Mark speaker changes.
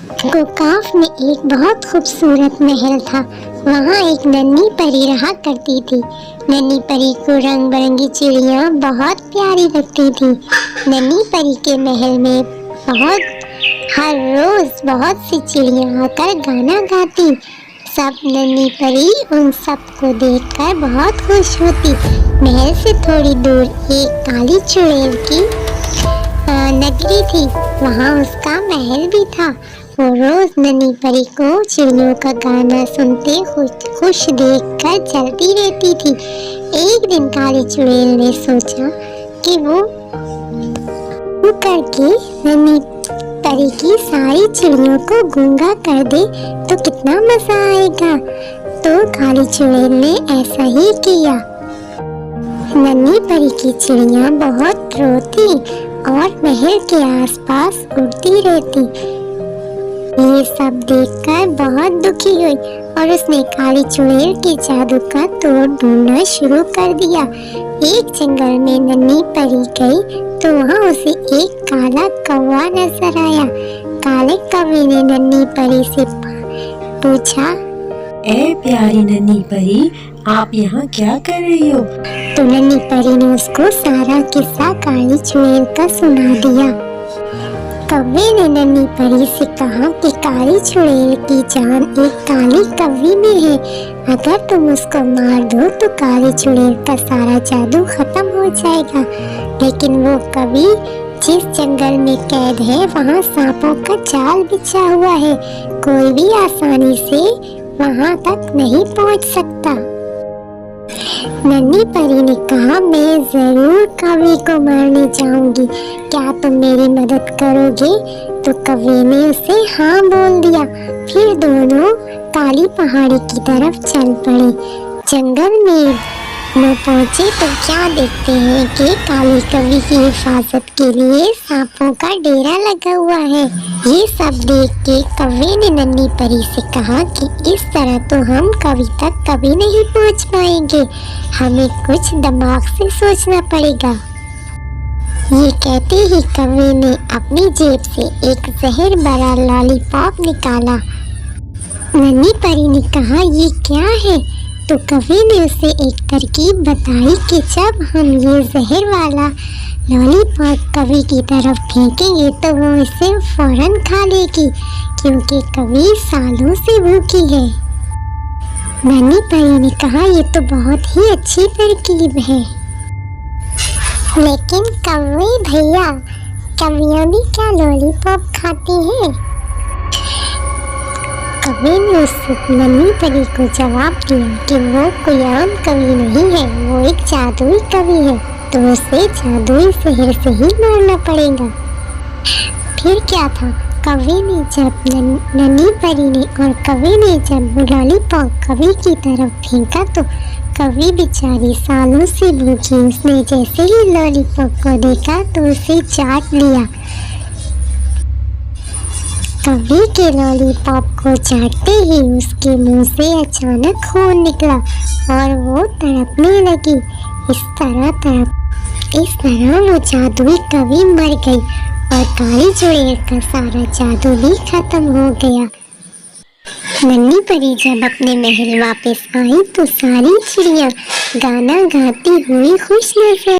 Speaker 1: गोकाफ में एक बहुत खूबसूरत महल था। वहाँ एक नन्ही परी रहा करती थी। नन्ही परी को रंग बिरंगी चिड़िया बहुत प्यारी लगती थी। नन्ही परी के महल में हर रोज बहुत सी चिड़िया आकर गाना गाती। सब नन्ही परी उन सबको देखकर बहुत खुश होती। महल से थोड़ी दूर एक काली चुड़ैल की नगरी थी। वहाँ उसका महल भी था। वो रोज नन्ही परी को चिड़ियों का गाना सुनते खुश देखकर चलती रहती थी। एक दिन काली चुड़ैल ने सोचा कि वो करके नन्ही परी की सारी चिड़ियों को गूंगा कर दे तो कितना मजा आएगा। तो काली चुड़ैल ने ऐसा ही किया। नन्ही परी की चिड़िया बहुत रोती और महल के आसपास उड़ती रहती। ये सब देखकर बहुत दुखी हुई और उसने काली चुड़ैल के जादू का तोड़ ढूंढना शुरू कर दिया। एक जंगल में नन्ही परी गई तो वहाँ उसे एक काला कौवा नजर आया। काले कौवे ने नन्ही परी से पूछा,
Speaker 2: ए प्यारी नन्ही परी, आप यहाँ क्या कर रही हो?
Speaker 1: तो नन्ही परी ने उसको सारा किस्सा काली चुड़ैल का सुना दिया। कौवे ने नन्ही परी से कहा कि काली चुड़ैल की जान एक काली कौवे में है। अगर तुम उसको मार दो तो काली चुड़ैल का सारा जादू खत्म हो जाएगा। लेकिन वो कौवी जिस जंगल में कैद है वहाँ सांपों का जाल बिछा हुआ है। कोई भी आसानी से वहाँ तक नहीं पहुँच सकता। नन्ही परी ने कहा, मैं जरूर कौवे को मारने जाऊंगी। क्या तुम मेरी मदद करोगे? तो कौवे ने उसे हाँ बोल दिया। फिर दोनों काली पहाड़ी की तरफ चल पड़े। जंगल में न पहुंचे तो क्या देखते हैं कि काली कौवे की हिफाजत के लिए सांपों का डेरा लगा हुआ है। ये सब देख के कौवे ने नन्ही परी से कहा कि इस तरह तो हम कभी तक कभी नहीं पहुंच पाएंगे। हमें कुछ दिमाग से सोचना पड़ेगा। ये कहते ही कौवे ने अपनी जेब से एक जहर भरा लॉलीपॉप निकाला। नन्ही परी ने कहा, ये क्या है? तो कौवे ने उसे एक तरकीब बताई कि जब हम ये जहर वाला लॉलीपॉप कौवे की तरफ फेंकेंगे तो वो इसे फौरन खा लेगी, क्योंकि कौवे सालों से भूखी है। नन्ही परी ने कहा, ये तो बहुत ही अच्छी तरकीब है। लेकिन कौवे भैया, कौवियाँ भी क्या लॉलीपॉप खाती हैं? कौवे ने उस नन्ही परी को जवाब दिया कि वो कोई आम कौवी नहीं है, वो एक जादुई कौवी है। तो उसे जादुई जहर से ही मारना पड़ेगा। फिर क्या था, कौवे ने जब नन्ही परी ने और कौवे ने जब लॉलीपॉप कौवे की तरफ फेंका तो कौवी बेचारी सालों से भूखी, उसने जैसे ही लॉलीपॉप को देखा तो उसे चाट लिया। कौवे के लॉलीपॉप को चाटते ही उसके मुंह से अचानक खून निकला और वो तड़पने लगी। इस तरह वो जादुई कौवी मर गई और काली चुड़ैल का सारा जादू भी खत्म हो गया। नन्ही परी जब अपने महल वापस आई तो सारी चिड़िया गाना गाती हुई खुश नजर